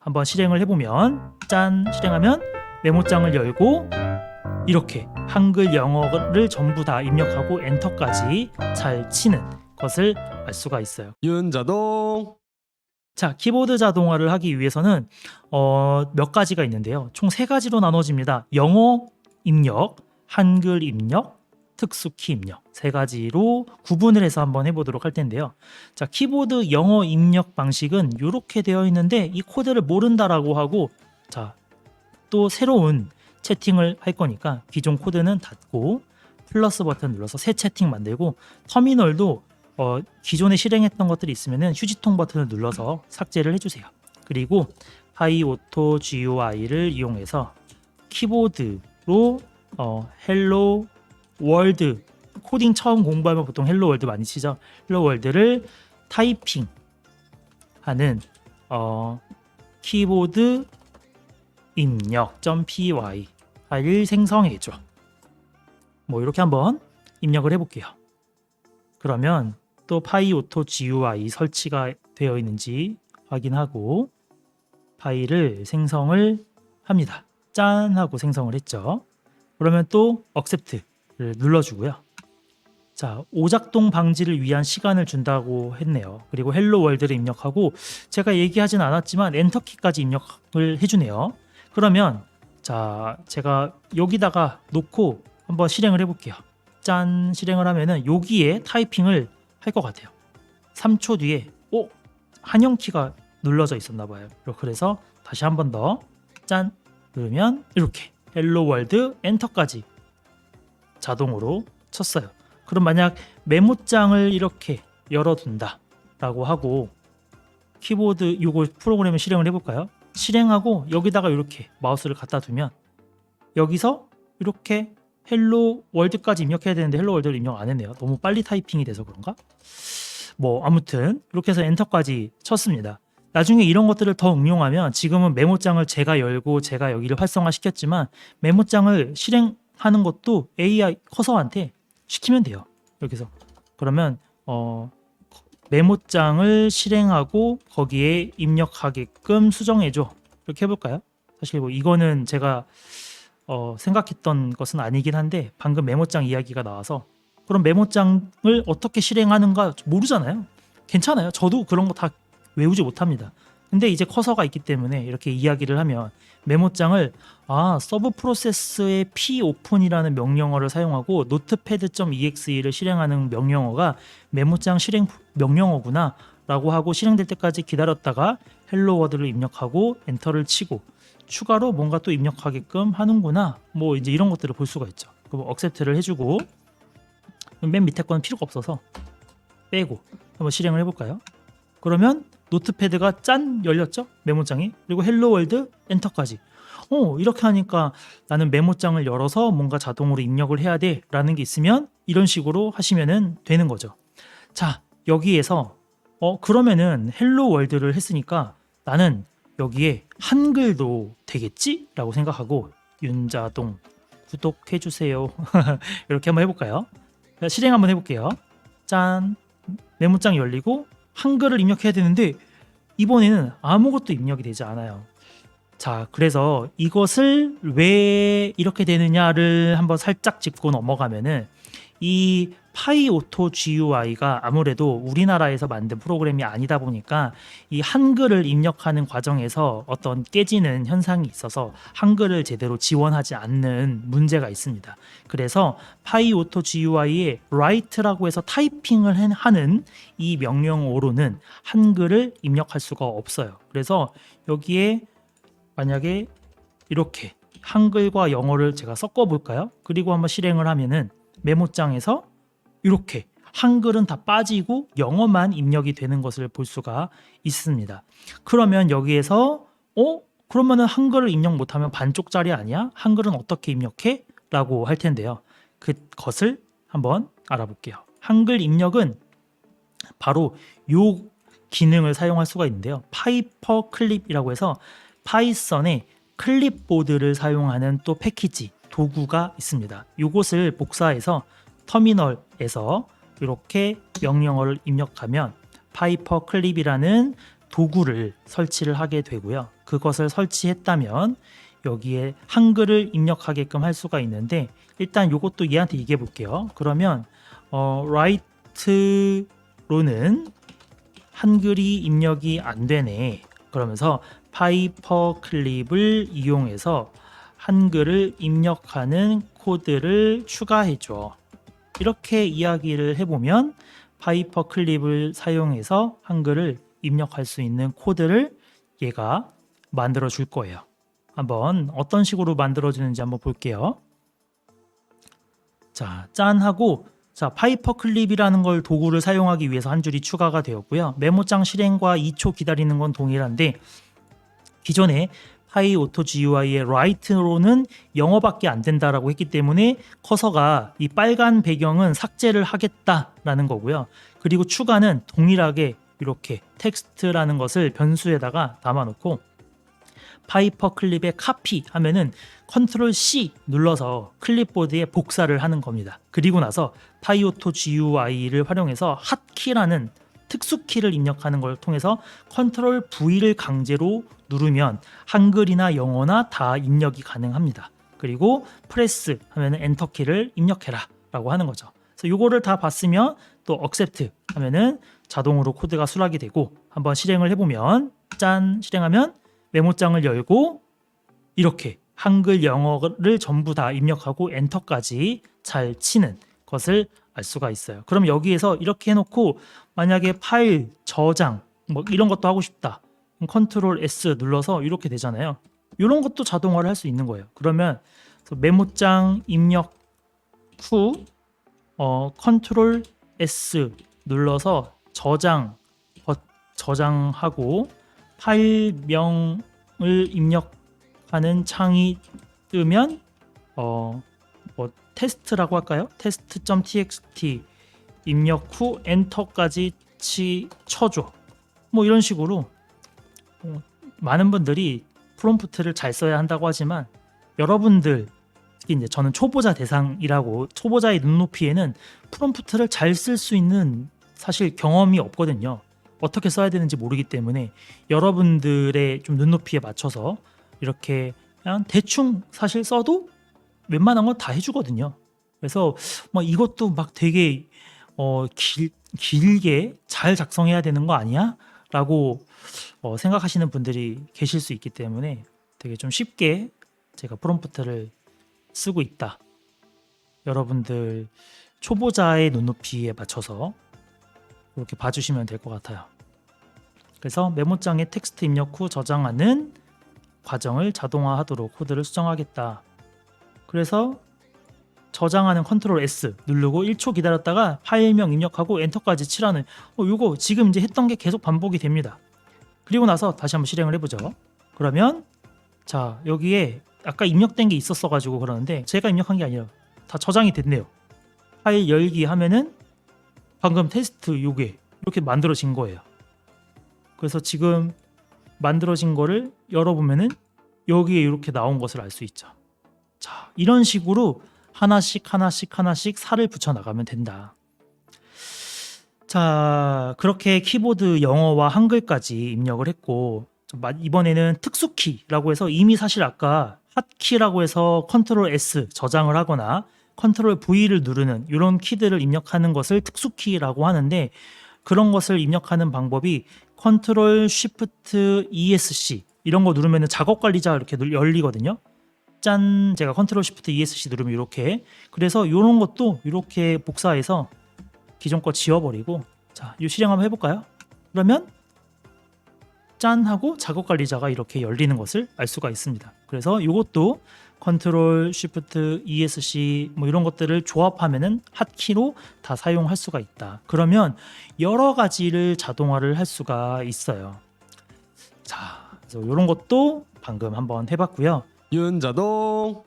한번 실행을 해보면 짠 실행하면 메모장을 열고 이렇게 한글 영어를 전부 다 입력하고 엔터까지 잘 치는 것을 알 수가 있어요. 윤자동. 자, 키보드 자동화를 하기 위해서는 몇 가지가 있는데요. 총 3가지로 나눠집니다. 영어 입력, 한글 입력, 특수키 입력 3가지로 구분을 해서 한번 해보도록 할 텐데요. 자, 키보드 영어 입력 방식은 이렇게 되어 있는데 이 코드를 모른다라고 하고 자, 또 새로운 채팅을 할 거니까 기존 코드는 닫고 플러스 버튼 눌러서 새 채팅 만들고 터미널도 기존에 실행했던 것들이 있으면 휴지통 버튼을 눌러서 삭제를 해주세요. 그리고 파이오토 GUI를 이용해서 키보드로 헬로 월드 코딩 처음 공부하면 보통 헬로 월드 많이 치죠. 헬로 월드를 타이핑하는 키보드 입력.py 파일을 생성해줘. 뭐 이렇게 한번 입력을 해볼게요. 그러면 또 파이오토 GUI 설치가 되어 있는지 확인하고 파일을 생성을 합니다. 짠 하고 생성을 했죠. 그러면 또 accept를 눌러주고요. 자, 오작동 방지를 위한 시간을 준다고 했네요. 그리고 헬로 월드를 입력하고 제가 얘기하진 않았지만 엔터키까지 입력을 해주네요. 그러면 자, 제가 여기다가 놓고 한번 실행을 해볼게요. 짠 실행을 하면은 여기에 타이핑을 할 것 같아요. 3초 뒤에 한영키가 눌러져 있었나 봐요. 그래서 다시 한 번 더 짠 누르면 이렇게 헬로 월드 엔터까지 자동으로 쳤어요. 그럼 만약 메모장을 이렇게 열어둔다 라고 하고 키보드 요거 프로그램을 실행을 해볼까요? 실행하고 여기다가 이렇게 마우스를 갖다 두면 여기서 이렇게 헬로 월드까지 입력해야 되는데 헬로 월드를 입력 안 했네요. 너무 빨리 타이핑이 돼서 그런가? 뭐 아무튼 이렇게 해서 엔터까지 쳤습니다. 나중에 이런 것들을 더 응용하면 지금은 메모장을 제가 열고 제가 여기를 활성화시켰지만 메모장을 실행하는 것도 AI 커서한테 시키면 돼요. 이렇게 해서 그러면 메모장을 실행하고 거기에 입력하게끔 수정해줘. 이렇게 해볼까요? 사실 뭐 이거는 제가 생각했던 것은 아니긴 한데 방금 메모장 이야기가 나와서 그럼 메모장을 어떻게 실행하는가 모르잖아요. 괜찮아요. 저도 그런 거 다 외우지 못합니다. 근데 이제 커서가 있기 때문에 이렇게 이야기를 하면 메모장을 서브 프로세스의 popen이라는 명령어를 사용하고 notepad.exe를 실행하는 명령어가 메모장 실행 명령어구나 라고 하고 실행될 때까지 기다렸다가 헬로 워드를 입력하고 엔터를 치고 추가로 뭔가 또 입력하게끔 하는구나 뭐 이제 이런 것들을 볼 수가 있죠. 그럼 accept를 해주고 맨 밑에 거는 필요가 없어서 빼고 한번 실행을 해볼까요? 그러면 노트패드가 짠 열렸죠? 메모장이. 그리고 헬로 월드 엔터까지. 이렇게 하니까 나는 메모장을 열어서 뭔가 자동으로 입력을 해야 돼 라는 게 있으면 이런 식으로 하시면 되는 거죠. 자, 여기에서 그러면은 헬로 월드를 했으니까 나는 여기에 한글도 되겠지? 라고 생각하고 윤자동 구독해주세요. 이렇게 한번 해볼까요? 실행 한번 해볼게요. 짠 메모장 열리고 한글을 입력해야 되는데 이번에는 아무것도 입력이 되지 않아요. 자, 그래서 이것을 왜 이렇게 되느냐를 한번 살짝 짚고 넘어가면은 이 파이오토 GUI가 아무래도 우리나라에서 만든 프로그램이 아니다 보니까 이 한글을 입력하는 과정에서 어떤 깨지는 현상이 있어서 한글을 제대로 지원하지 않는 문제가 있습니다. 그래서 파이오토 GUI의 write라고 해서 타이핑을 하는 이 명령어로는 한글을 입력할 수가 없어요. 그래서 여기에 만약에 이렇게 한글과 영어를 제가 섞어 볼까요? 그리고 한번 실행을 하면은 메모장에서 이렇게 한글은 다 빠지고 영어만 입력이 되는 것을 볼 수가 있습니다. 그러면 여기에서 그러면은 한글을 입력 못하면 반쪽짜리 아니야? 한글은 어떻게 입력해? 라고 할 텐데요. 그것을 한번 알아볼게요. 한글 입력은 바로 요 기능을 사용할 수가 있는데요. 파이퍼 클립이라고 해서 파이썬의 클립보드를 사용하는 또 패키지 도구가 있습니다. 이것을 복사해서 터미널에서 이렇게 명령어를 입력하면 파이퍼 클립이라는 도구를 설치를 하게 되고요. 그것을 설치했다면 여기에 한글을 입력하게끔 할 수가 있는데, 일단 이것도 얘한테 얘기해 볼게요. 그러면 write로는 한글이 입력이 안 되네. 그러면서 파이퍼 클립을 이용해서 한글을 입력하는 코드를 추가해줘. 이렇게 이야기를 해보면 파이퍼 클립을 사용해서 한글을 입력할 수 있는 코드를 얘가 만들어 줄 거예요. 한번 어떤 식으로 만들어 주는지 한번 볼게요. 자, 짠 하고, 자, 파이퍼 클립이라는 걸 도구를 사용하기 위해서 한 줄이 추가가 되었고요. 메모장 실행과 2초 기다리는 건 동일한데, 기존에 파이오토 GUI의 write로는 영어밖에 안 된다라고 했기 때문에 커서가 이 빨간 배경은 삭제를 하겠다라는 거고요. 그리고 추가는 동일하게 이렇게 텍스트라는 것을 변수에다가 담아놓고, 파이퍼 클립의 카피 하면은 컨트롤 C 눌러서 클립보드에 복사를 하는 겁니다. 그리고 나서 파이오토 GUI를 활용해서 핫키라는 특수키를 입력하는 걸 통해서 컨트롤 V를 강제로 누르면 한글이나 영어나 다 입력이 가능합니다. 그리고 프레스 하면은 엔터키를 입력해라 라고 하는 거죠. 그래서 이거를 다 봤으면 또 accept 하면은 자동으로 코드가 수락이 되고, 한번 실행을 해보면, 짠, 실행하면 메모장을 열고 이렇게 한글 영어를 전부 다 입력하고 엔터까지 잘 치는 것을 알 수가 있어요. 그럼 여기에서 이렇게 해놓고 만약에 파일 저장 뭐 이런 것도 하고 싶다, 컨트롤 S 눌러서 이렇게 되잖아요. 이런 것도 자동화를 할 수 있는 거예요. 그러면 메모장 입력 후 컨트롤 S 눌러서 저장하고 파일명을 입력하는 창이 뜨면 뭐 테스트라고 할까요? test.txt 입력 후 엔터까지 쳐줘. 뭐 이런 식으로 많은 분들이 프롬프트를 잘 써야 한다고 하지만, 여러분들 특히 이제 저는 초보자 대상이라고, 초보자의 눈높이에는 프롬프트를 잘 쓸 수 있는 사실 경험이 없거든요. 어떻게 써야 되는지 모르기 때문에 여러분들의 좀 눈높이에 맞춰서 이렇게 그냥 대충 사실 써도 웬만한 건 다 해주거든요. 그래서 뭐 이것도 막 되게 길게 잘 작성해야 되는 거 아니야? 라고 생각하시는 분들이 계실 수 있기 때문에 되게 좀 쉽게 제가 프롬프트를 쓰고 있다. 여러분들 초보자의 눈높이에 맞춰서 이렇게 봐주시면 될 것 같아요. 그래서 메모장에 텍스트 입력 후 저장하는 과정을 자동화하도록 코드를 수정하겠다. 그래서 저장하는 컨트롤 S 누르고 1초 기다렸다가 파일명 입력하고 엔터까지 치라는 요거 지금 이제 했던 게 계속 반복이 됩니다. 그리고 나서 다시 한번 실행을 해보죠. 그러면 자, 여기에 아까 입력된 게 있었어 가지고 그러는데, 제가 입력한 게 아니라 다 저장이 됐네요. 파일 열기 하면은 방금 테스트 요게 이렇게 만들어진 거예요. 그래서 지금 만들어진 거를 열어보면은 여기에 이렇게 나온 것을 알 수 있죠. 자, 이런 식으로 하나씩 살을 붙여 나가면 된다. 자, 그렇게 키보드 영어와 한글까지 입력을 했고, 이번에는 특수키라고 해서 이미 사실 아까 핫키라고 해서 컨트롤 S 저장을 하거나 컨트롤 V를 누르는 이런 키들을 입력하는 것을 특수키라고 하는데, 그런 것을 입력하는 방법이 컨트롤 쉬프트 ESC 이런 거 누르면 작업 관리자가 이렇게 열리거든요. 짠, 제가 컨트롤 쉬프트 ESC 누르면 이렇게, 그래서 이런 것도 이렇게 복사해서 기존 거 지워버리고, 자, 이 실행 한번 해볼까요? 그러면 짠 하고 작업 관리자가 이렇게 열리는 것을 알 수가 있습니다. 그래서 이것도 컨트롤 쉬프트 ESC 뭐 이런 것들을 조합하면은 핫키로 다 사용할 수가 있다. 그러면 여러 가지를 자동화를 할 수가 있어요. 자, 그래서 이런 것도 방금 한번 해봤고요. 윤자동